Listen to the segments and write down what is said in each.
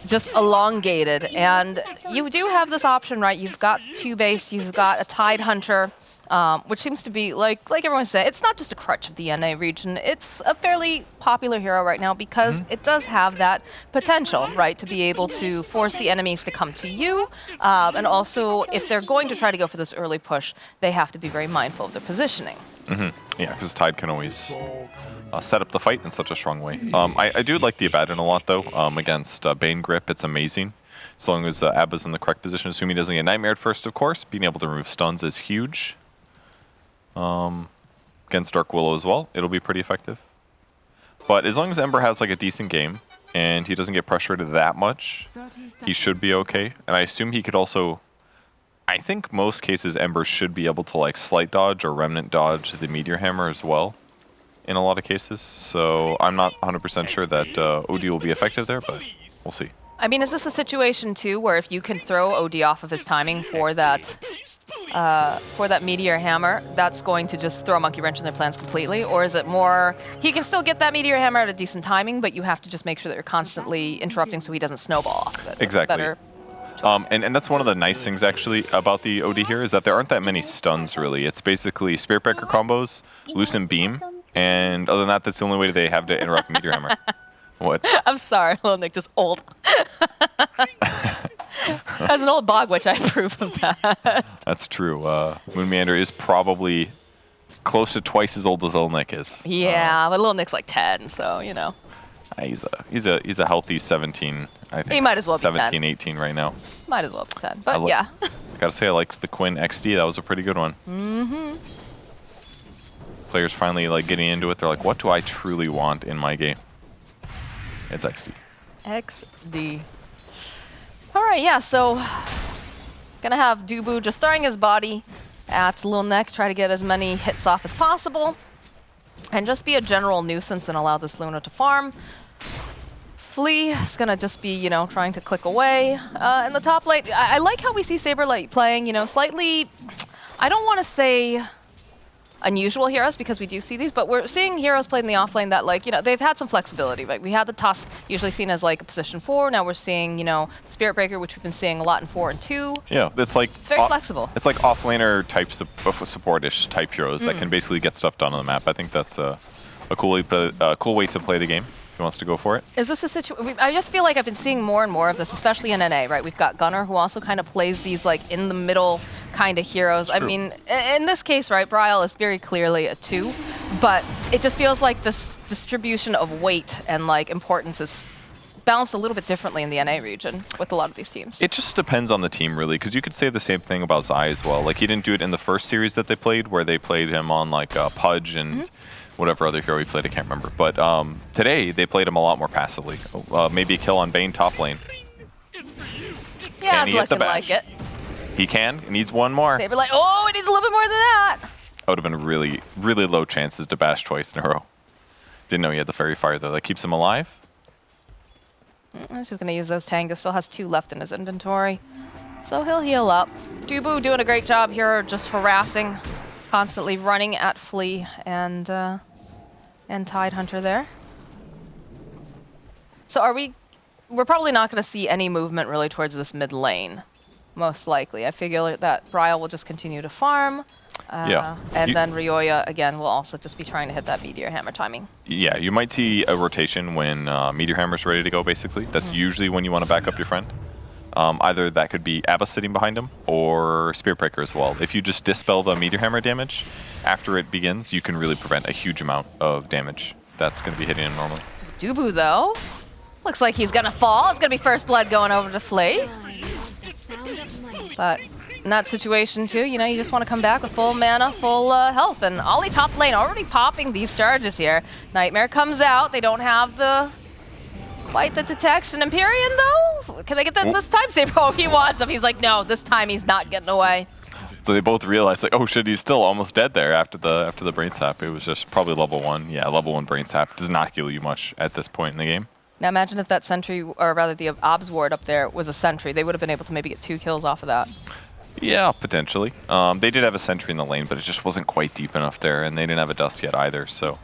just elongated. And you do have this option, right? You've got TooBased, you've got a Tidehunter, which seems to be, like everyone said, it's not just a crutch of the NA region. It's a fairly popular hero right now because it does have that potential, right, to be able to force the enemies to come to you. And also, if they're going to try to go for this early push, they have to be very mindful of their positioning. Yeah, because Tide can always set up the fight in such a strong way. I do like the Abaddon a lot, though. Against Bane Grip, it's amazing. As long as Abba's in the correct position, assuming he doesn't get Nightmared first, of course. Being able to remove stuns is huge. Against Dark Willow as well, it'll be pretty effective. But as long as Ember has like a decent game, and he doesn't get pressured that much, he should be okay. And I assume he could also... I think most cases Ember should be able to like slight dodge or remnant dodge the Meteor Hammer as well in a lot of cases. So I'm not 100% sure that OD will be effective there, but we'll see. I mean, is this a situation too where if you can throw OD off of his timing for that Meteor Hammer, that's going to just throw a monkey wrench in their plans completely? Or is it more, he can still get that Meteor Hammer at a decent timing, but you have to just make sure that you're constantly interrupting so he doesn't snowball off of it? Exactly. And that's one of the nice things, actually, about the OD here, is that there aren't that many stuns, really. It's basically Spirit Breaker combos, Lucent Beam, and other than that, that's the only way they have to interrupt Meteor Hammer. What? I'm sorry, Little Nick, just old. As an old bog witch, I approve of that. That's true. Moonmeander is probably close to twice as old as Little Nick is. Yeah, but Little Nick's like 10, so, you know. He's a healthy 17, I think. He might as well be 17, 18 right now. Might as well be 10, but yeah. I gotta say, I like the Quinn XD. That was a pretty good one. Players finally like getting into it. They're like, what do I truly want in my game? It's XD. XD. All right, yeah, so gonna have Dubu just throwing his body at Lil Neck, try to get as many hits off as possible, and just be a general nuisance and allow this Luna to farm. Flea is gonna just be, you know, trying to click away. In the top lane, I like how we see Saberlight playing, you know, slightly, I don't want to say unusual heroes because we do see these, but we're seeing heroes played in the off lane that, like, you know, they've had some flexibility. Like we had the Tusk, usually seen as like a position 4. Now we're seeing, you know, the Spirit Breaker, which we've been seeing a lot in 4 and 2. Yeah, it's like it's very flexible. It's like off-laner types of support-ish type heroes that can basically get stuff done on the map. I think that's a cool way to play the game. If he wants to go for it. Is this a situation? I just feel like I've been seeing more and more of this, especially in NA, right? We've got Gunnar, who also kind of plays these like in the middle kind of heroes. I mean, in this case, right, Brial is very clearly a 2, but it just feels like this distribution of weight and like importance is balanced a little bit differently in the NA region with a lot of these teams. It just depends on the team, really, because you could say the same thing about Zai as well. Like, he didn't do it in the first series that they played, where they played him on like Pudge and whatever other hero he played, I can't remember. But today, they played him a lot more passively. Maybe a kill on Bane top lane. Yeah, it's looking like it. He can. He needs one more. Saberlight, oh, it needs a little bit more than that. That would have been really, really low chances to bash twice in a row. Didn't know he had the Fairy Fire, though. That keeps him alive. He's just going to use those Tango. Still has 2 left in his inventory. So he'll heal up. Dubu doing a great job here, just harassing, constantly running at Flea and Tidehunter there. So we're probably not going to see any movement really towards this mid lane, most likely. I figure that Brial will just continue to farm. And then Ryoya, again, will also just be trying to hit that Meteor Hammer timing. Yeah, you might see a rotation when Meteor Hammer's ready to go, basically. That's usually when you want to back up your friend. Either that could be Abba sitting behind him, or Spirit Breaker as well. If you just dispel the Meteor Hammer damage after it begins, you can really prevent a huge amount of damage that's going to be hitting him normally. Dubu, though, looks like he's going to fall. It's going to be first blood going over to Flea. But in that situation, too, you know, you just want to come back with full mana, full health. And Ollie top lane already popping these charges here. Nightmare comes out. They don't have quite the detection. Empyrean, though? Can they get this time saver? Oh, he wants him. He's like, no, this time he's not getting away. So they both realize, like, oh shit, he's still almost dead there after the brain sap. It was just probably level 1. Yeah, level 1 brain sap does not heal you much at this point in the game. Now imagine if that sentry, or rather the Obs ward up there was a sentry. They would have been able to maybe get 2 kills off of that. Yeah, potentially. They did have a sentry in the lane, but it just wasn't quite deep enough there, and they didn't have a dust yet either, so...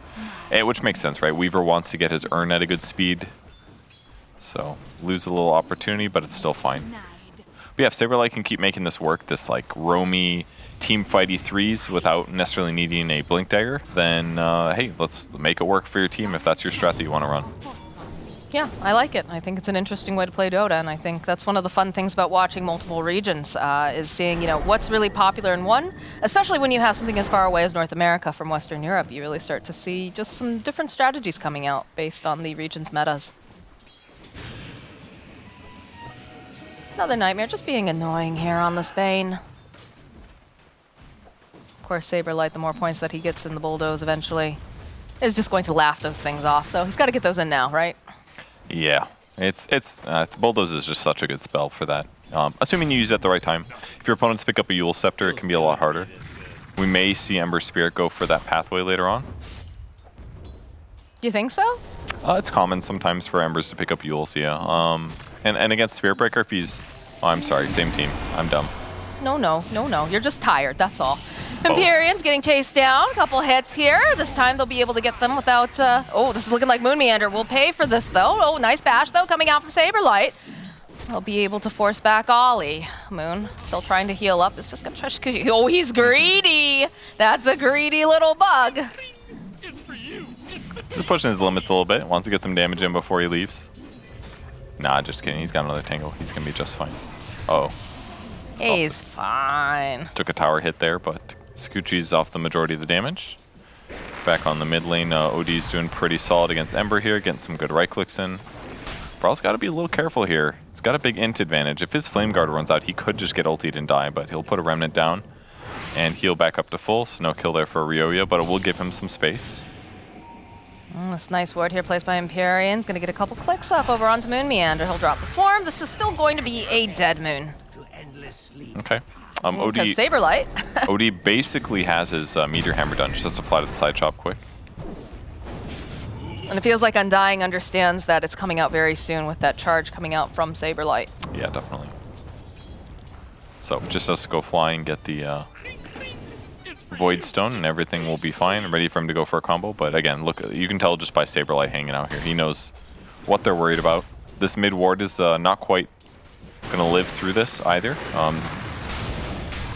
which makes sense, right? Weaver wants to get his urn at a good speed. So lose a little opportunity, but it's still fine. But yeah, if Saberlight can keep making this work, this like roamy, team fighty threes without necessarily needing a Blink Dagger, then hey, let's make it work for your team if that's your strat that you want to run. Yeah, I like it. I think it's an interesting way to play Dota, and I think that's one of the fun things about watching multiple regions, is seeing, you know, what's really popular in one, especially when you have something as far away as North America from Western Europe. You really start to see just some different strategies coming out based on the region's metas. Another Nightmare just being annoying here on this Bane. Of course, Saberlight, the more points that he gets in the bulldoze eventually, is just going to laugh those things off. So he's got to get those in now, right? Yeah, it's Bulldoze is just such a good spell for that. Assuming you use it at the right time. If your opponents pick up a Yule Scepter, it can be a lot harder. We may see Ember Spirit go for that pathway later on. You think so? It's common sometimes for Embers to pick up Yules, yeah. And against Spirit Breaker, if he's... Oh, I'm sorry, same team. I'm dumb. No. You're just tired, that's all. Empyrean's getting chased down. A couple hits here. This time they'll be able to get them without... oh, this is looking like Moon Meander. We'll pay for this, though. Oh, nice bash, though, coming out from Saberlight. They'll be able to force back Ollie. Moon still trying to heal up. It's just going to try to... Oh, he's greedy. That's a greedy little bug. He's pushing his limits a little bit. Wants to get some damage in before he leaves. Nah, just kidding. He's got another tangle. He's going to be just fine. Uh-oh. He's fine. Took a tower hit there, but Sakuchi's off the majority of the damage. Back on the mid lane, OD's doing pretty solid against Ember here, getting some good right clicks in. Brawl's got to be a little careful here. He's got a big int advantage. If his Flame Guard runs out, he could just get ultied and die, but he'll put a Remnant down and heal back up to full. So no kill there for Ryoya, but it will give him some space. This nice ward here placed by Empyrean's going to get a couple clicks up over onto Moon Meander. He'll drop the swarm. This is still going to be a dead Moon. Okay. OD Saberlight. OD basically has his Meteor Hammer done. Just has to fly to the side chop quick. And it feels like Undying understands that it's coming out very soon with that charge coming out from Saberlight. Yeah, definitely. So just has to go fly and get the Void Stone, and everything will be fine. Ready for him to go for a combo. But again, look, you can tell just by Saberlight hanging out here. He knows what they're worried about. This mid ward is not quite going to live through this either.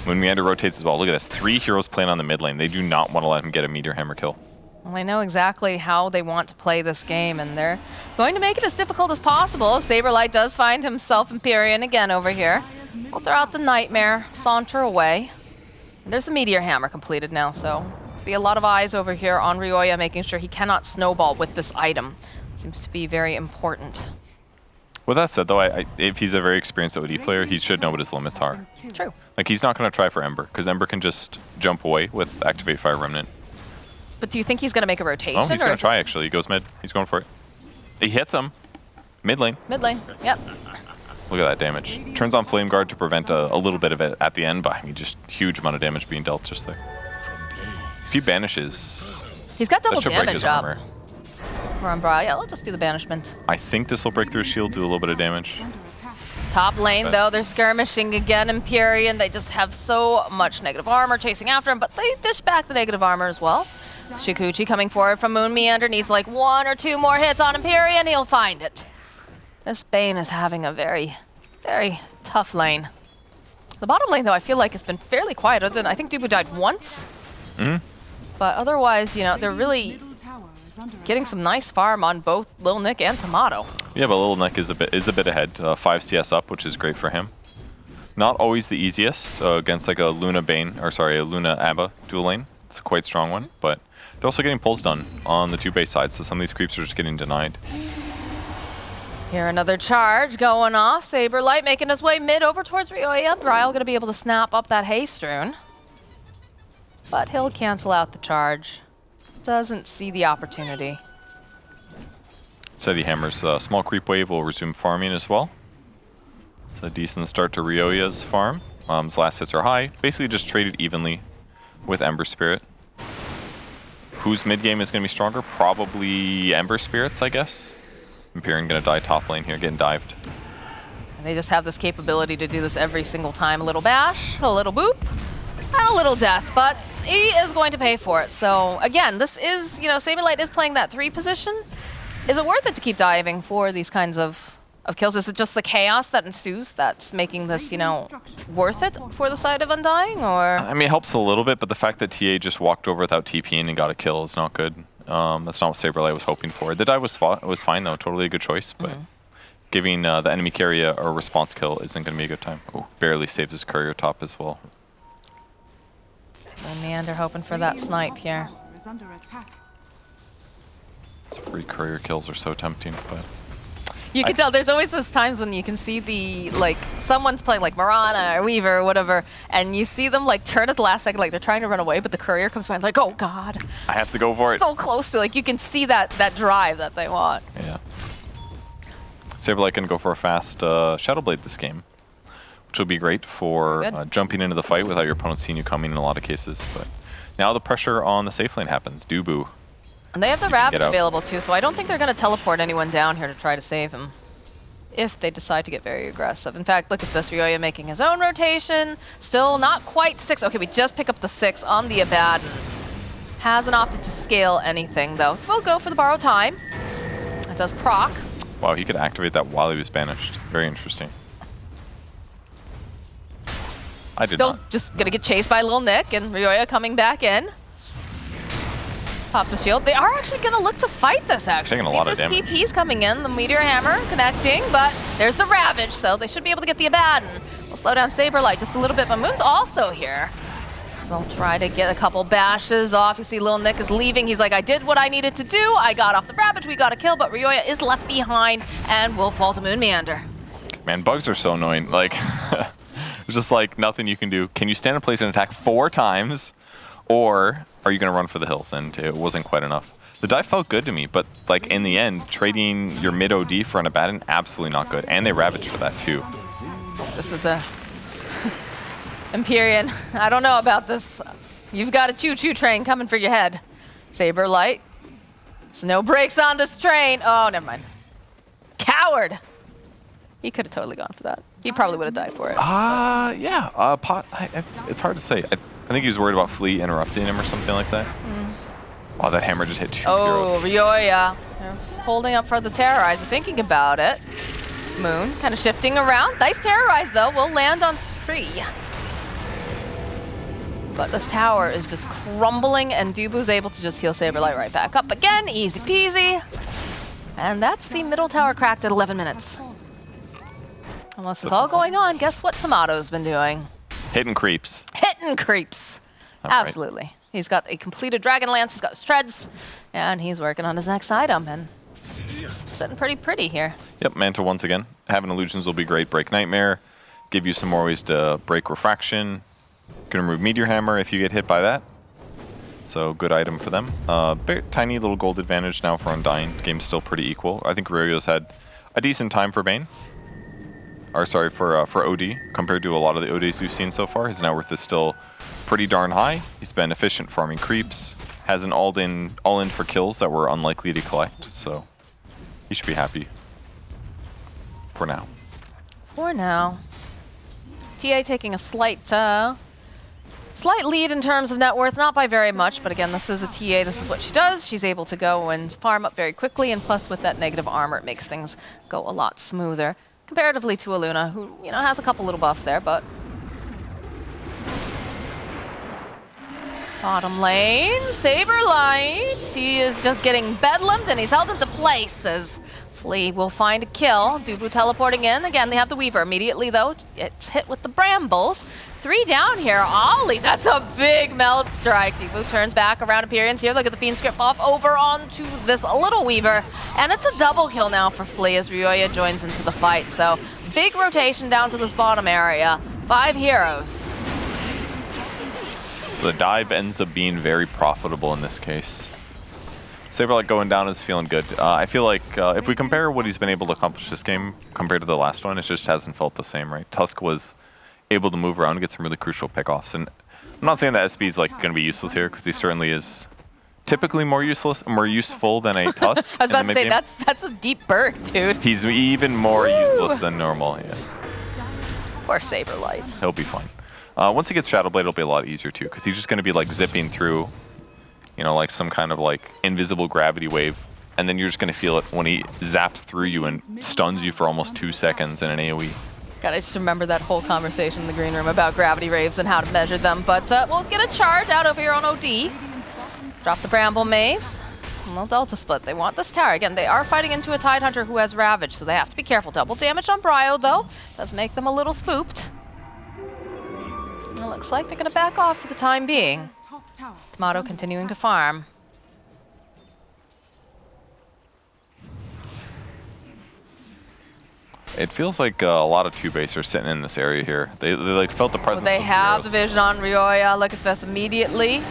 Moon Meander rotates as well. Look at this. 3 heroes playing on the mid lane. They do not want to let him get a Meteor Hammer kill. Well, they know exactly how they want to play this game, and they're going to make it as difficult as possible. Saberlight does find himself Empyrean again over here. We'll throw out the Nightmare, saunter away. And there's the Meteor Hammer completed now, so be a lot of eyes over here on Ryoya, making sure he cannot snowball with this item. Seems to be very important. With that said, though, if he's a very experienced OD player, he should know what his limits are. True. Like, he's not going to try for Ember, because Ember can just jump away with Activate Fire Remnant. But do you think he's going to make a rotation? Oh, he's going to try, actually. He goes mid. He's going for it. He hits him. Mid lane. Mid lane, yep. Look at that damage. Turns on Flame Guard to prevent a little bit of it at the end, but I mean, just huge amount of damage being dealt just there. If he banishes... He's got double that should break damage his up. armor. We're on Bra. Yeah, let's just do the banishment. I think this will break through his shield, do a little bit of damage. Top lane, though, they're skirmishing again. Empyrean, they just have so much negative armor chasing after him, but they dish back the negative armor as well. Shikuchi coming forward from Moon Meander, needs like 1 or 2 more hits on Empyrean, he'll find it. This Bane is having a very, very tough lane. The bottom lane, though, I feel like has been fairly quiet, other than I think Dubu died once. But otherwise, you know, they're really getting some nice farm on both Lil Nick and Tomato. Yeah, but Lil Nick is a bit ahead. 5 CS up, which is great for him. Not always the easiest against like a Luna Bane, or sorry, a Luna Abba dual lane. It's a quite strong one, but they're also getting pulls done on the TooBased side, so some of these creeps are just getting denied. Here, another charge going off. Saberlight making his way mid over towards Ryoya. Bryle gonna be able to snap up that haste rune. But he'll cancel out the charge. Doesn't see the opportunity. Steady Hammer's small creep wave will resume farming as well. It's a decent start to Ryoya's farm. His last hits are high. Basically just traded evenly with Ember Spirit. Whose mid game is going to be stronger? Probably Ember Spirits, I guess. Empyrean going to die top lane here, getting dived. And they just have this capability to do this every single time. A little bash, a little boop, and a little death. But he is going to pay for it. So again, this is, you know, Saberlight is playing that 3 position. Is it worth it to keep diving for these kinds of of kills. Is it just the chaos that ensues that's making this, you know, worth it for the side of Undying, or? I mean, it helps a little bit, but the fact that TA just walked over without TPing and got a kill is not good. That's not what Saberlight was hoping for. The dive was fine, though. Totally a good choice, but giving the enemy carrier a response kill isn't going to be a good time. Oh, barely saves his courier top as well. And Meander hoping for that snipe here. 3 courier kills are so tempting, but... You can tell there's always those times when you can see the, like, someone's playing like Mirana or Weaver or whatever, and you see them like turn at the last second, like they're trying to run away, but the courier comes by and like, oh god. I have to go for it. So close to, like, you can see that drive that they want. Yeah. Saberlight can go for a fast Shadowblade this game, which will be great for jumping into the fight without your opponent seeing you coming in a lot of cases. But now the pressure on the safe lane happens. Dubu. And they have the Ravage available too, so I don't think they're going to teleport anyone down here to try to save him, if they decide to get very aggressive. In fact, look at this, Ryoya making his own rotation. Still not quite 6. Okay, we just pick up the 6 on the Abaddon. Hasn't opted to scale anything, though. We'll go for the borrowed time. It does proc. Wow, he could activate that while he was banished. Very interesting. I did Still not. just going to get chased by Lil Nick, and Ryoya coming back in. Pops the shield. They are actually going to look to fight this, actually. Taking a lot of damage. TP's coming in, the Meteor Hammer connecting, but there's the Ravage, so they should be able to get the Abaddon. We'll slow down Saberlight just a little bit, but Moon's also here. They'll try to get a couple bashes off. You see Lil Nick is leaving. He's like, I did what I needed to do. I got off the Ravage. We got a kill, but Ryoya is left behind and will fall to Moon Meander. Man, bugs are so annoying. Like, there's just like nothing you can do. Can you stand in place and attack 4 times? Or are you going to run for the hills? And it wasn't quite enough. The dive felt good to me, but like in the end, trading your mid OD for an Abaddon, absolutely not good. And they Ravaged for that too. This is a... Empyrean, I don't know about this. You've got a choo-choo train coming for your head. Saberlight. Snow brakes on this train. Oh, never mind. Coward. He could have totally gone for that. He probably would have died for it. Yeah. It's hard to say. I think he was worried about Flea interrupting him or something like that. Wow, that hammer just hit 2 heroes. Ryoya. They're holding up for the Terrorizer, thinking about it. Moon kind of shifting around. Nice Terrorize, though. Will land on 3. But this tower is just crumbling, and Dubu's able to just heal Saberlight right back up again. Easy peasy. And that's the middle tower cracked at 11 minutes. And while this is all going on, guess what Tomato's been doing? Hitting creeps. Hitting creeps. Absolutely. Right. He's got a completed Dragon Lance, he's got his treads, and he's working on his next item, and sitting pretty here. Yep, Manta once again. Having illusions will be great. Break Nightmare, give you some more ways to break Refraction. Can remove Meteor Hammer if you get hit by that. So good item for them. Tiny little gold advantage now for Undying. Game's still pretty equal. I think Ryoya's had a decent time for Bane. Or sorry, for OD compared to a lot of the ODs we've seen so far. His net worth is still pretty darn high. He's been efficient farming creeps. Has an all-in for kills that we're unlikely to collect. So he should be happy. For now. For now. TA taking a slight lead in terms of net worth, not by very much, but again, this is a TA, this is what she does. She's able to go and farm up very quickly, and plus with that negative armor, it makes things go a lot smoother, comparatively to Aluna, who, you know, has a couple little buffs there, but... Bottom lane, Saberlight, he is just getting bedlammed, and he's held into place as Flea will find a kill. Dubu teleporting in. Again, they have the Weaver immediately, though. It's hit with the Brambles. 3 down here. Ollie, that's a big melt strike. Dubu turns back around Appearance here. Look at the Fiend Script off over onto this little Weaver. And it's a double kill now for Flea as Ryoya joins into the fight. So big rotation down to this bottom area. 5 heroes. So the dive ends up being very profitable in this case. Saberlight going down is feeling good. I feel like if we compare what he's been able to accomplish this game compared to the last one, it just hasn't felt the same, right? Tusk was able to move around and get some really crucial pickoffs. And I'm not saying that SB is like going to be useless here, because he certainly is typically more useful than a Tusk. I was about to say, that's a deep burn, dude. He's even more useless than normal, yeah. Poor Saberlight. He'll be fine. Once he gets Shadowblade, it'll be a lot easier too, because he's just going to be like zipping through, you know, like some kind of like invisible gravity wave, and then you're just going to feel it when he zaps through you and stuns you for almost 2 seconds in an AoE. God, I just remember that whole conversation in the green room about gravity raves and how to measure them. But we'll get a charge out over here on OD. Drop the Bramble Maze. No Delta split. They want this tower. Again, they are fighting into a Tidehunter who has Ravage, so they have to be careful. Double damage on Bryo, though. Does make them a little spooked. It looks like they're going to back off for the time being. Tomato continuing to farm. It feels like a lot of TooBased are sitting in this area here. They like felt the presence. They of have the heroes. vision on Ryoya. Look at this immediately.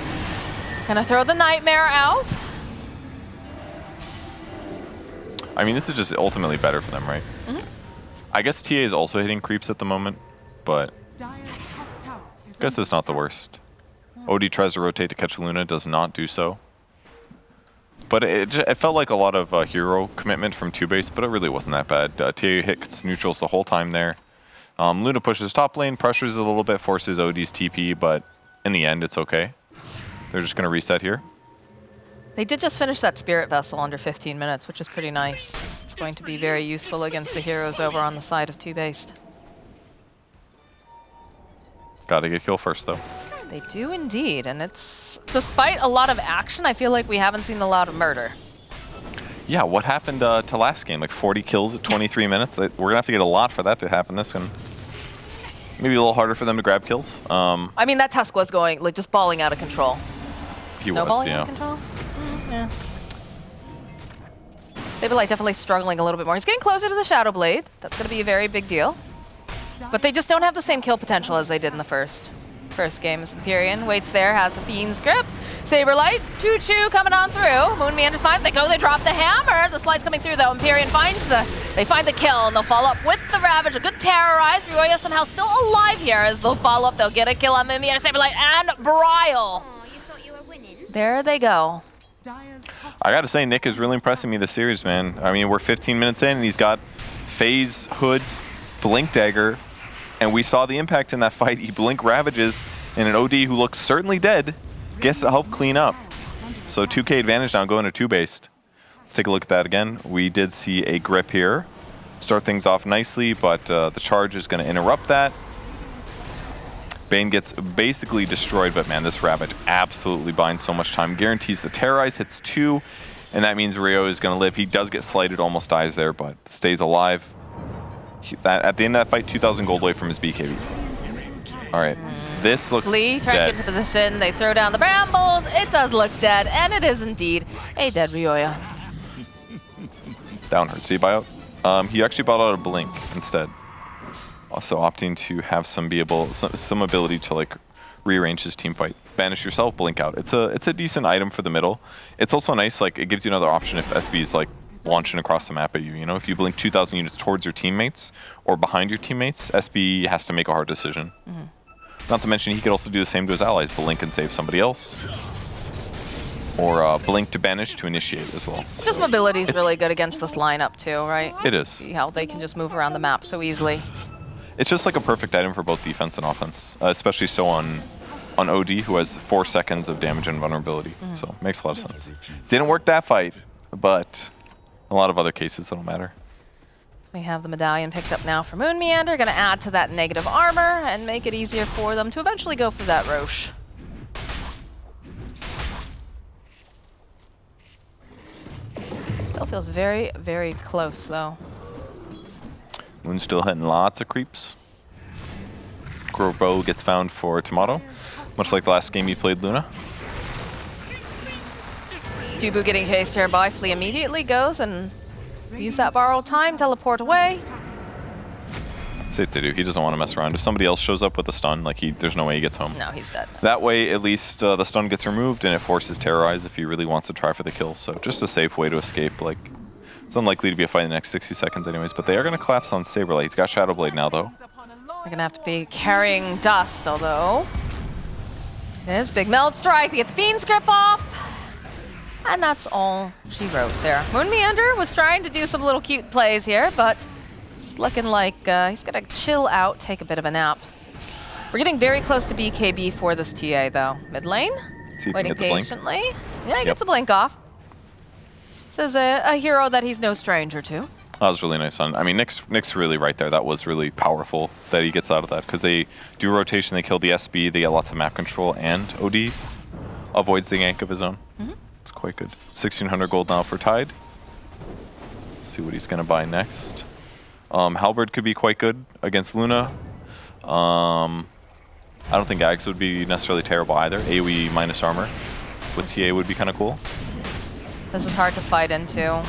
Gonna throw the Nightmare out. I mean, this is just ultimately better for them, right? I guess TA is also hitting creeps at the moment, but I guess it's not the worst. OD tries to rotate to catch Luna, does not do so. But it felt like a lot of hero commitment from TooBased, but it really wasn't that bad. TA hits neutrals the whole time there. Luna pushes top lane, pressures a little bit, forces OD's TP, but in the end, it's okay. They're just going to reset here. They did just finish that Spirit Vessel under 15 minutes, which is pretty nice. It's going to be very useful against the heroes over on the side of TooBased. Gotta get kill first, though. They do indeed, and it's despite a lot of action, I feel like we haven't seen a lot of murder. Yeah, what happened to last game? Like 40 kills at 23 minutes? We're going to have to get a lot for that to happen this one. Maybe a little harder for them to grab kills. I mean, that Tusk was going, like, just balling out of control. He was, Snowballing yeah. out of control? Yeah. Saberlight definitely struggling a little bit more. He's getting closer to the Shadow Blade. That's going to be a very big deal. But they just don't have the same kill potential as they did in the first game. As Empyrean waits there, has the Fiend's Grip. Saberlight, choo-choo coming on through. Moon Meanders 5, they go, they drop the hammer. The slide's coming through though. Empyrean they find the kill, and they'll follow up with the Ravage. A good terrorize. Ryoya somehow still alive here as they'll follow up. They'll get a kill on Moon Meanders, Saberlight, and Bryle. There they go. I gotta say, Nick is really impressing me this series, man. I mean, we're 15 minutes in, and he's got Phase, Hood, Blink Dagger, and we saw the impact in that fight. He Blink Ravages, and an OD who looks certainly dead gets to help clean up. So 2K advantage now going to TooBased. Let's take a look at that again. We did see a grip here. Start things off nicely, but the charge is going to interrupt that. Bane gets basically destroyed, but man, this Ravage absolutely binds so much time. Guarantees the Terrorize, hits 2, and that means Rio is going to live. He does get slighted, almost dies there, but stays alive. At the end of that fight, 2,000 gold away from his BKB. All right, this looks Lee trying dead. to get into position. They throw down the brambles. It does look dead, and it is indeed a dead Ryoya. Down her. See buyout? He actually bought out a Blink instead. Also opting to have some ability to like rearrange his team fight. Banish yourself, Blink out. It's a decent item for the middle. It's also nice, like it gives you another option if SB's like launching across the map at you. You know, if you blink 2,000 units towards your teammates or behind your teammates, SB has to make a hard decision. Not to mention he could also do the same to his allies, blink and save somebody else. Or blink to banish to initiate as well. Just mobility is really good against this lineup too, right? It is. See how they can just move around the map so easily. It's just like a perfect item for both defense and offense, especially so on OD, who has 4 seconds of damage and vulnerability. So makes a lot of sense. Didn't work that fight, but a lot of other cases that'll matter. We have the medallion picked up now for Moon Meander, going to add to that negative armor and make it easier for them to eventually go for that Roche. Still feels very, very close though. Moon's still hitting lots of creeps. Bow gets found for Tomato, much like the last game he played Luna. Dubu getting chased here by Flea immediately goes and use that borrowed time, teleport away. Safe to do. He doesn't want to mess around. If somebody else shows up with a stun, like there's no way he gets home. No, he's dead. That way, at least the stun gets removed and it forces Terrorize if he really wants to try for the kill. So just a safe way to escape. Like it's unlikely to be a fight in the next 60 seconds anyways, but they are going to collapse on Saberlight. He's got Shadow Blade now though. They're going to have to be carrying dust, although it is big meld strike to get the Fiend's Grip off. And that's all she wrote there. Moon Meander was trying to do some little cute plays here, but it's looking like he's going to chill out, take a bit of a nap. We're getting very close to BKB for this TA, though. Mid lane, See if waiting we can get the blink. patiently. Yeah, he gets a blink off. This is a hero that he's no stranger to. That was really nice. I mean, Nick's really right there. That was really powerful that he gets out of that because they do rotation, they kill the SB, they get lots of map control, and OD avoids the gank of his own. It's quite good. 1,600 gold now for Tide. Let's see what he's going to buy next. Halberd could be quite good against Luna. I don't think Ags would be necessarily terrible either. AoE minus armor with TA would be kind of cool. This is hard to fight into.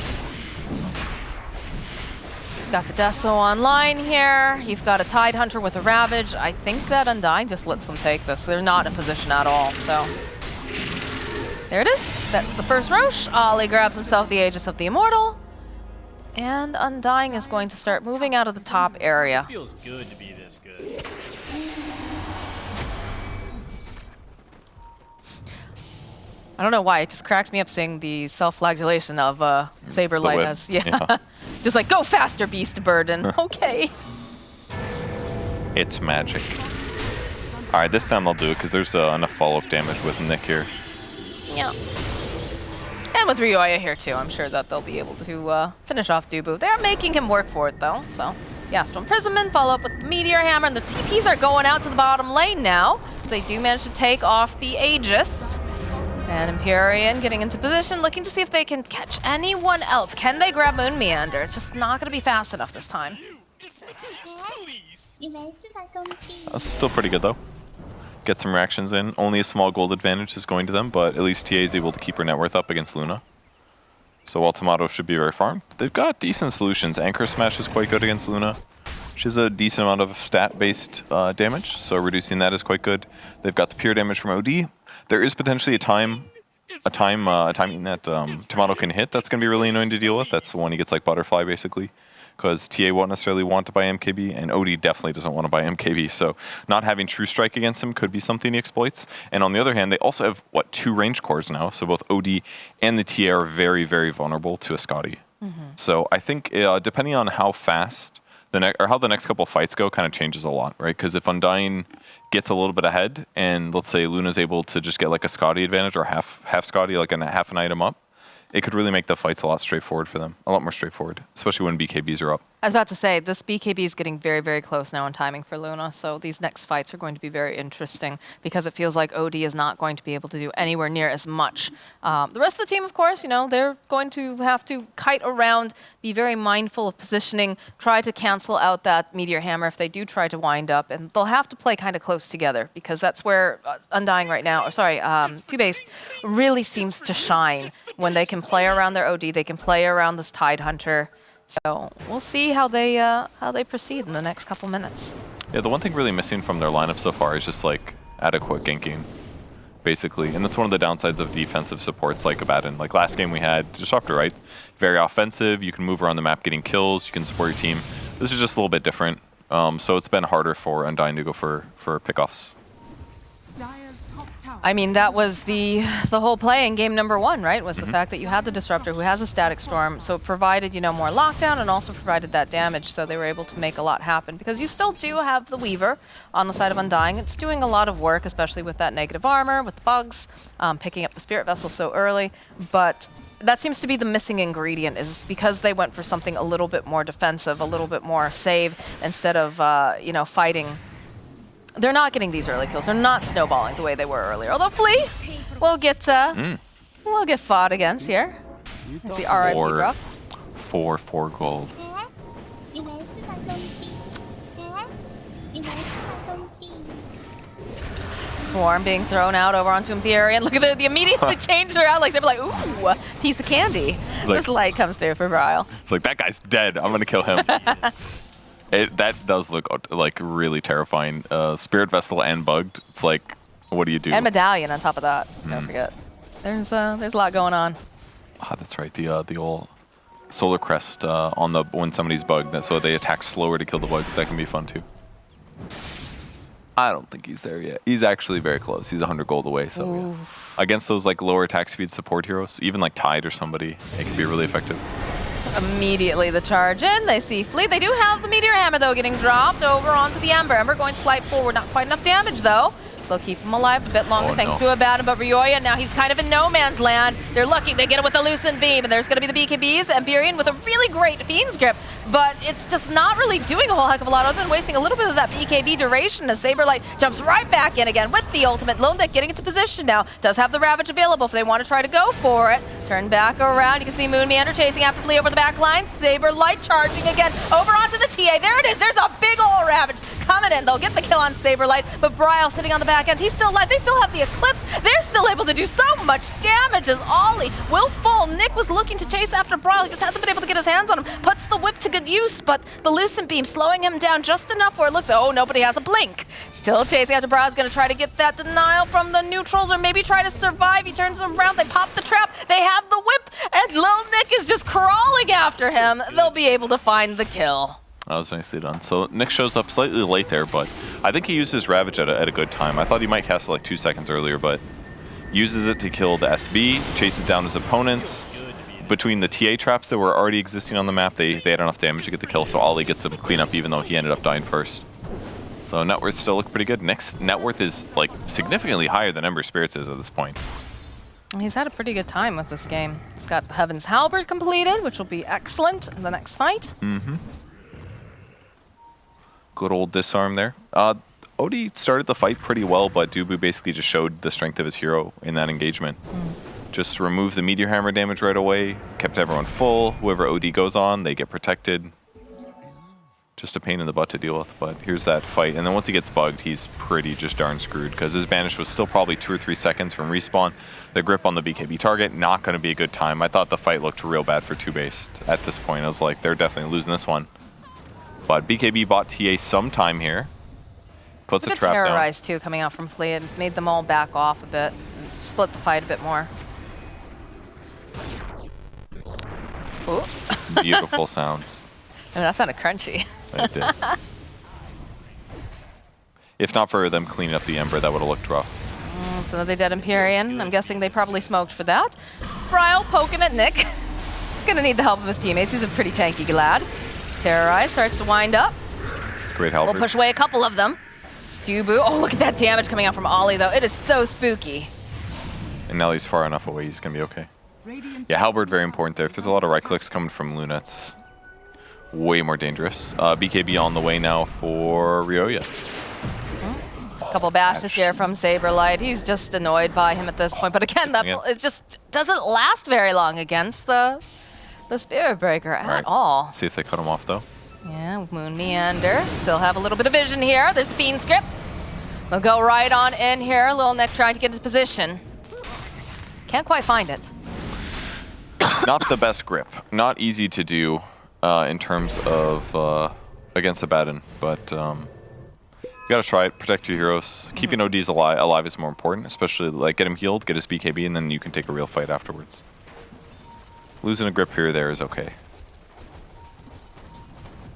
Got the Deso online here. You've got a Tide Hunter with a Ravage. I think that Undying just lets them take this. They're not in position at all, so. There it is. That's the first Roche. Ollie grabs himself the Aegis of the Immortal. And Undying is going to start moving out of the top area. It feels good to be this good. I don't know why, it just cracks me up seeing the self-flagellation of Saberlight as, yeah. Just like, go faster, Beast Burden. Okay. It's magic. All right, this time they'll do it because there's enough follow-up damage with Nick here. Yeah. And with Ryoya here too, I'm sure that they'll be able to finish off Dubu. They're making him work for it though, so. Yeah, Astral Imprisonment, follow up with the Meteor Hammer, and the TPs are going out to the bottom lane now. So they do manage to take off the Aegis. And Empyrean getting into position, looking to see if they can catch anyone else. Can they grab Moon Meander? It's just not going to be fast enough this time. That's still pretty good though. Get some reactions in. Only a small gold advantage is going to them, but at least TA is able to keep her net worth up against Luna. So while Tomato should be very farmed, they've got decent solutions. Anchor Smash is quite good against Luna. She has a decent amount of stat-based damage, so reducing that is quite good. They've got the pure damage from OD. There is potentially a timing that Tomato can hit that's going to be really annoying to deal with. That's the one he gets like Butterfly, basically, because TA won't necessarily want to buy MKB, and OD definitely doesn't want to buy MKB, so not having True Strike against him could be something he exploits. And on the other hand, they also have, what, 2 range cores now, so both OD and the TA are very, very vulnerable to a Scotty. So I think depending on how fast how the next couple of fights go kind of changes a lot, right? Because if Undying gets a little bit ahead, and let's say Luna's able to just get like a Scotty advantage or half Scotty, like half an item up, it could really make the fights a lot straightforward for them, a lot more straightforward, especially when BKBs are up. I was about to say, this BKB is getting very, very close now in timing for Luna, so these next fights are going to be very interesting because it feels like OD is not going to be able to do anywhere near as much. The rest of the team, of course, you know, they're going to have to kite around, be very mindful of positioning, try to cancel out that Meteor Hammer if they do try to wind up, and they'll have to play kind of close together because that's where Undying right now, or sorry, TooBased really seems to shine when they can play around their OD, they can play around this Tide Hunter. So we'll see how they proceed in the next couple minutes. Yeah, the one thing really missing from their lineup so far is just like adequate ganking, basically. And that's one of the downsides of defensive supports like Abaddon. Like last game we had Disruptor, right? Very offensive, you can move around the map getting kills, you can support your team. This is just a little bit different. So it's been harder for Undying to go for pickoffs. I mean, that was the whole play in game number 1, right? Was the fact that you had the Disruptor who has a static storm, so it provided, you know, more lockdown and also provided that damage, so they were able to make a lot happen. Because you still do have the Weaver on the side of Undying. It's doing a lot of work, especially with that negative armor, with the bugs, picking up the Spirit Vessel so early. But that seems to be the missing ingredient, is because they went for something a little bit more defensive, a little bit more save, instead of, you know, fighting. They're not getting these early kills. They're not snowballing the way they were earlier. Although Flea will get fought against here. Is the RIP dropped? 4 gold. Swarm being thrown out over onto Empyrean. Look at the immediately changed her out. Like they're like, ooh, piece of candy. This light comes through for Bryle. It's like, that guy's dead. I'm gonna kill him. That does look like really terrifying. Spirit Vessel and bugged. It's like, what do you do? And Medallion on top of that. Don't forget. There's a lot going on. Ah, that's right. The old Solar Crest on the when somebody's bugged, so they attack slower to kill the bugs. That can be fun too. I don't think he's there yet. He's actually very close. He's 100 gold away. So yeah. Against those like lower attack speed support heroes, even like Tide or somebody, it can be really effective. Immediately the charge in, they see Fleet. They do have the Meteor Hammer though getting dropped over onto the Ember. Ember going to slide forward, not quite enough damage though. So they'll keep him alive a bit longer Oh, thanks no. to Abaddon, but Ryoya, now he's kind of in no man's land. They're looking, they get it with the Lucent Beam, and there's going to be the BKBs, Empyrean with a really great Fiend's Grip, but it's just not really doing a whole heck of a lot other than wasting a little bit of that BKB duration as Saberlight jumps right back in again with the ultimate. Lone Deck getting into position now, does have the Ravage available if they want to try to go for it. Turn back around, you can see Moon Meander chasing after Flea over the back line. Saberlight charging again over onto the TA. There it is, there's a big ol' Ravage coming in. They'll get the kill on Saberlight, but Bryle sitting on the back end, he's still alive. They still have the Eclipse. They're still able to do so much damage as Ollie will fall. Nick was looking to chase after Bryle. He just hasn't been able to get his hands on him. Puts the whip to good use, but the Lucent Beam slowing him down just enough where it looks, oh, nobody has a blink. Still chasing after Bryle's gonna try to get that denial from the neutrals or maybe try to survive. He turns around, they pop the trap, they have the whip, and Lil Nick is just crawling after him. They'll be able to find the kill. That was nicely done. So Nick shows up slightly late there, but I think he used his Ravage at a good time. I thought he might cast it like 2 seconds earlier, but uses it to kill the SB, chases down his opponents. Between the TA traps that were already existing on the map, they had enough damage to get the kill, so Ollie gets some cleanup even though he ended up dying first. So net worth still look pretty good. Nick's net worth is like significantly higher than Ember Spirits is at this point. He's had a pretty good time with this game. He's got the Heaven's Halberd completed, which will be excellent in the next fight. Good old disarm there. Odie started the fight pretty well, but Dubu basically just showed the strength of his hero in that engagement. Just removed the Meteor Hammer damage right away, kept everyone full. Whoever OD goes on, they get protected. Just a pain in the butt to deal with, but here's that fight. And then once he gets bugged, he's pretty just darn screwed because his banish was still probably 2 or 3 seconds from respawn. The grip on the BKB target, not going to be a good time. I thought the fight looked real bad for TooBased at this point. I was like, they're definitely losing this one. But BKB bought TA some time here. Puts a trap down. Terrorize too coming out from Flea. It made them all back off a bit. Split the fight a bit more. Ooh. Beautiful sounds. I mean, that sounded crunchy. It did. If not for them cleaning up the Ember, that would have looked rough. So they dead Empyrean. I'm guessing they probably smoked for that. Bryle poking at Nick. He's gonna need the help of his teammates. He's a pretty tanky lad. Terrorize starts to wind up. Great We'll halberd. push away a couple of them. Stubu. Oh, look at that damage coming out from Ollie, though. It is so spooky. And now he's far enough away, he's going to be okay. Yeah, halberd very important there. If there's a lot of right clicks coming from Luna, it's way more dangerous. BKB on the way now for Ryoya. Just a couple bashes here from Saberlight. He's just annoyed by him at this point. But again, it just doesn't last very long against the Spirit Breaker at all. Let's see if they cut him off, though. Yeah, Moon Meander. Still have a little bit of vision here. There's the Fiend's Grip. They'll go right on in here. Lil Nick trying to get his position. Can't quite find it. Not the best grip. Not easy to do in terms of against Abaddon, but you gotta try it. Protect your heroes. Keeping ODs alive is more important, especially like get him healed, get his BKB, and then you can take a real fight afterwards. Losing a grip here or there is okay.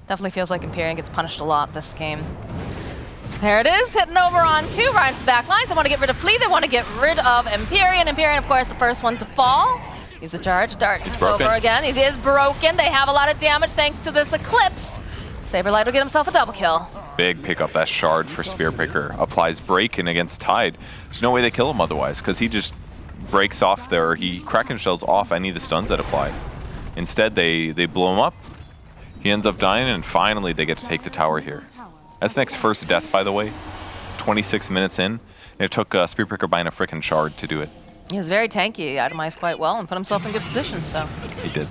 Definitely feels like Empyrean gets punished a lot this game. There it is, hitting over on 2, right into the back lines. They want to get rid of Flea, they want to get rid of Empyrean. Empyrean, of course, the first one to fall. Use the charge, darkness over again. He is broken. They have a lot of damage thanks to this Eclipse. Saberlight will get himself a double kill. Big pick up that shard for Spirit Breaker. Applies break in against Tide. There's no way they kill him otherwise, because he just breaks off there. He Kraken shells off any of the stuns that apply. Instead, they blow him up. He ends up dying, and finally they get to take the tower here. That's Nick's first death, by the way. 26 minutes in. It took Spirit Breaker buying a frickin' shard to do it. He was very tanky. He itemized quite well and put himself in good position, so. He did.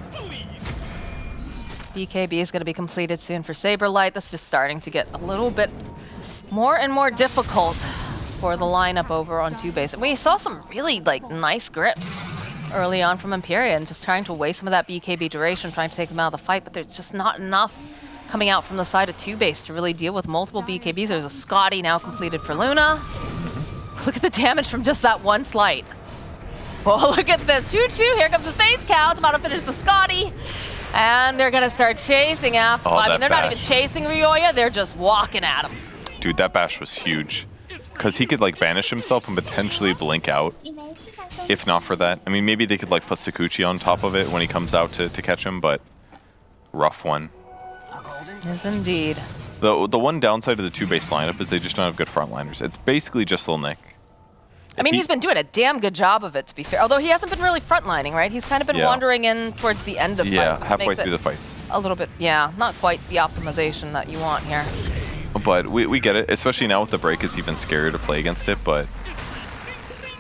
BKB is going to be completed soon for Saberlight. This is just starting to get a little bit more and more difficult for the lineup over on TooBased. We saw some really nice grips early on from Empyrean, just trying to waste some of that BKB duration, trying to take them out of the fight, but there's just not enough coming out from the side of TooBased to really deal with multiple BKBs. There's a Scotty now completed for Luna. Look at the damage from just that one slight. Oh, look at this. Choo-choo, here comes the Space Cow. It's about to finish the Scotty. And they're going to start chasing after. I mean, they're not even chasing Ryoya. They're just walking at him. Dude, that bash was huge. Because he could, banish himself and potentially blink out. If not for that. I mean, maybe they could, put Sakuchi on top of it when he comes out to catch him, but rough one. Yes, indeed. The one downside of the TooBased lineup is they just don't have good frontliners. It's basically just Lil Nick. I mean, he's been doing a damn good job of it, to be fair. Although he hasn't been really frontlining, right? He's kind of been wandering in towards the end of fights. Yeah, halfway through the fights. A little bit, yeah. Not quite the optimization that you want here. But we get it, especially now with the break, it's even scarier to play against it. But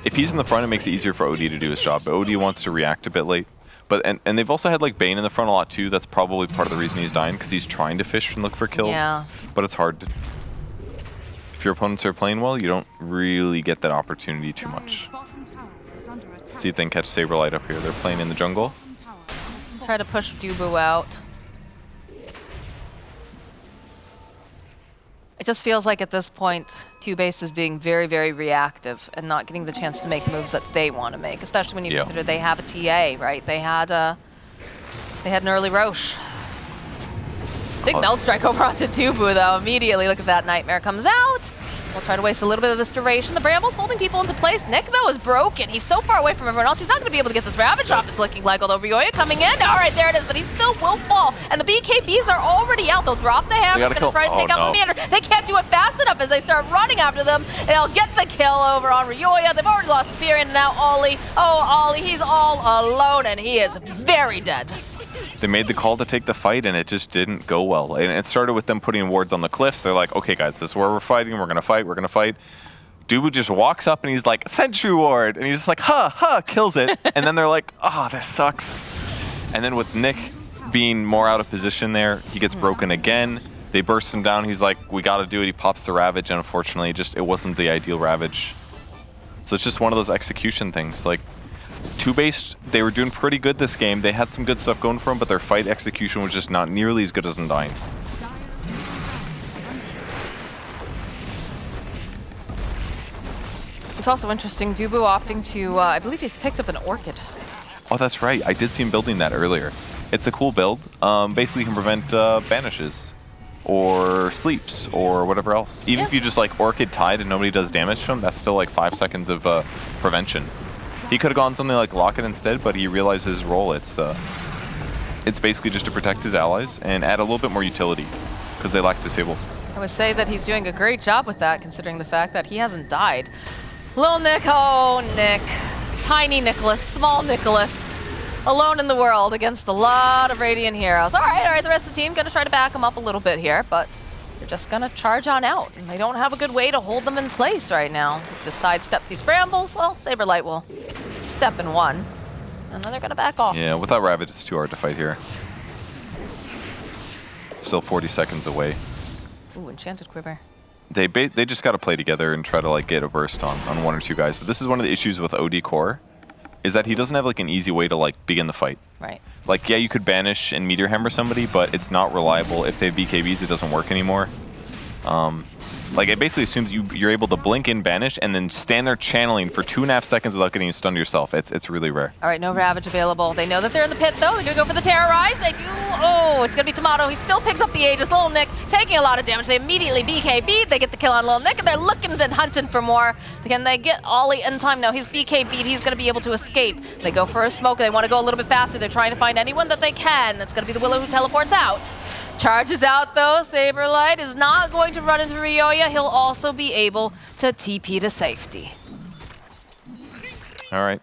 if he's in the front, it makes it easier for OD to do his job. But OD wants to react a bit late. But and they've also had like Bane in the front a lot too. That's probably part of the reason he's dying, because he's trying to fish and look for kills. Yeah. But it's hard. If your opponents are playing well, you don't really get that opportunity too much. See if they can catch Saberlight up here. They're playing in the jungle. Try to push Dubu out. It just feels like at this point, TooBased is being very, very reactive and not getting the chance to make moves that they want to make, especially when you consider they have a TA, right? They had an early Roche. Big Melt Strike over onto Dubu, though. Immediately, look at that. Nightmare comes out. We'll try to waste a little bit of this duration. The Bramble's holding people into place. Nick, though, is broken. He's so far away from everyone else. He's not going to be able to get this Ravage off, it's looking like. Although Ryoya coming in. All right, there it is. But he still will fall. And the BKBs are already out. They'll drop the hammer. They're going to try to take out Commander. They can't do it fast enough as they start running after them. They'll get the kill over on Ryoya. They've already lost Furion. And now Ollie. Oh, Ollie, he's all alone. And he is very dead. They made the call to take the fight, and it just didn't go well. And it started with them putting wards on the cliffs. They're like, okay, guys, this is where we're fighting. We're going to fight. We're going to fight. Dubu just walks up, and he's like, Sentry Ward. And he's just like, kills it. And then they're like, oh, this sucks. And then with Nick being more out of position there, he gets broken again. They burst him down. He's like, we got to do it. He pops the Ravage, and unfortunately, it wasn't the ideal Ravage. So it's just one of those execution things. Like, TooBased, they were doing pretty good this game. They had some good stuff going for them, but their fight execution was just not nearly as good as Undying's. It's also interesting, Dubu opting to, I believe he's picked up an Orchid. Oh, that's right. I did see him building that earlier. It's a cool build. Basically, you can prevent banishes or sleeps or whatever else. Even if you just like Orchid Tide and nobody does damage to him, that's still like 5 seconds of prevention. He could have gone something like Locket instead, but he realized his role. It's basically just to protect his allies and add a little bit more utility because they lack disables. I would say that he's doing a great job with that, considering the fact that he hasn't died. Lil Nick, oh Nick. Tiny Nicholas, small Nicholas. Alone in the world against a lot of Radiant heroes. All right, the rest of the team going to try to back him up a little bit here, but they're just going to charge on out. And they don't have a good way to hold them in place right now. Just sidestep these Brambles. Well, Saberlight will step in one. And then they're going to back off. Yeah, without Ravage, it's too hard to fight here. Still 40 seconds away. Ooh, Enchanted Quiver. They just got to play together and try to like get a burst on one or two guys. But this is one of the issues with OD Core, is that he doesn't have like an easy way to like begin the fight. Right. Like, yeah, you could banish and Meteor Hammer somebody, but it's not reliable. If they have BKBs, it doesn't work anymore. Like, it basically assumes you're able to blink in banish and then stand there channeling for 2.5 seconds without getting stunned yourself. It's really rare. All right, no Ravage available. They know that they're in the pit, though. They're going to go for the Terrorize. They do. Oh, it's going to be Tomato. He still picks up the Aegis. Lil Nick taking a lot of damage. They immediately BKB'd. They get the kill on Lil Nick, and they're looking and hunting for more. Can they get Ollie in time? No, he's BKB'd. He's going to be able to escape. They go for a smoke. They want to go a little bit faster. They're trying to find anyone that they can. It's going to be the Willow who teleports out. Charges out, though. Saberlight is not going to run into Ryoya. He'll also be able to TP to safety. All right.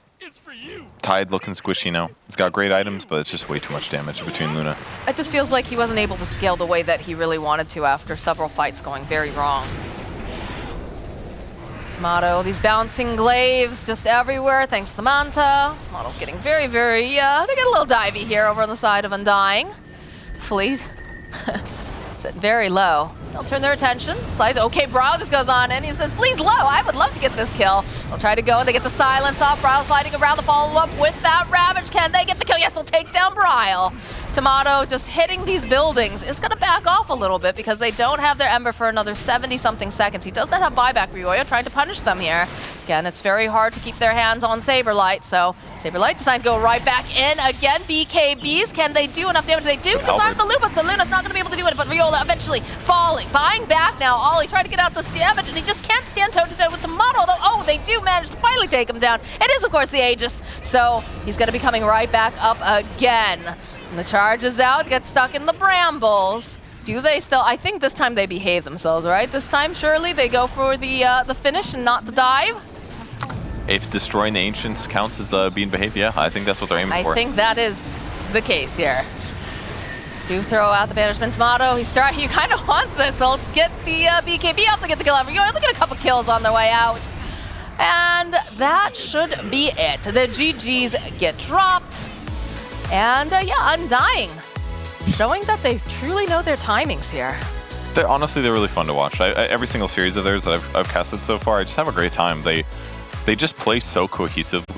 Tide looking squishy now. It's got great items, but it's just way too much damage between Luna. It just feels like he wasn't able to scale the way that he really wanted to after several fights going very wrong. Tomato, these bouncing glaives just everywhere, thanks to the Manta. Tomato's getting very, very, they get a little divey here over on the side of Undying. Fleet. Set very low. They'll turn their attention. Slides. Okay, Brow just goes on in. He says, please, low. I would love to get this kill. They'll try to go. They get the silence off. Brow sliding around the follow-up with that Ravage. Can they get the kill? Yes, they'll take down Bryle. Tomato just hitting these buildings is going to back off a little bit because they don't have their Ember for another 70-something seconds. He does not have buyback for Ryoya, trying to punish them here. Again, it's very hard to keep their hands on Saberlight, so Saberlight decided to go right back in again. BKBs, can they do enough damage? They do disarm the Lupa, so Luna's not going to be able to do it, but Ryoya eventually falling, buying back now. Ollie trying to get out this damage, and he just can't stand toe-to-toe with Tomato, though. Oh, they do manage to finally take him down. It is, of course, the Aegis, so he's going to be coming right back up again. And the charge is out, gets stuck in the Brambles. Do they still? I think this time they behave themselves, right? This time, surely they go for the finish and not the dive. If destroying the Ancients counts as being behaved, yeah, I think that's what they're aiming for. I think that is the case here. Do throw out the Banishment Tomato. He kind of wants this. He'll get the BKB up to get the kill. You're looking at a couple kills on their way out. And that should be it. The GGs get dropped. And yeah, Undying. Showing that they truly know their timings here. Honestly, they're really fun to watch. Every single series of theirs that I've casted so far, I just have a great time. They just play so cohesively.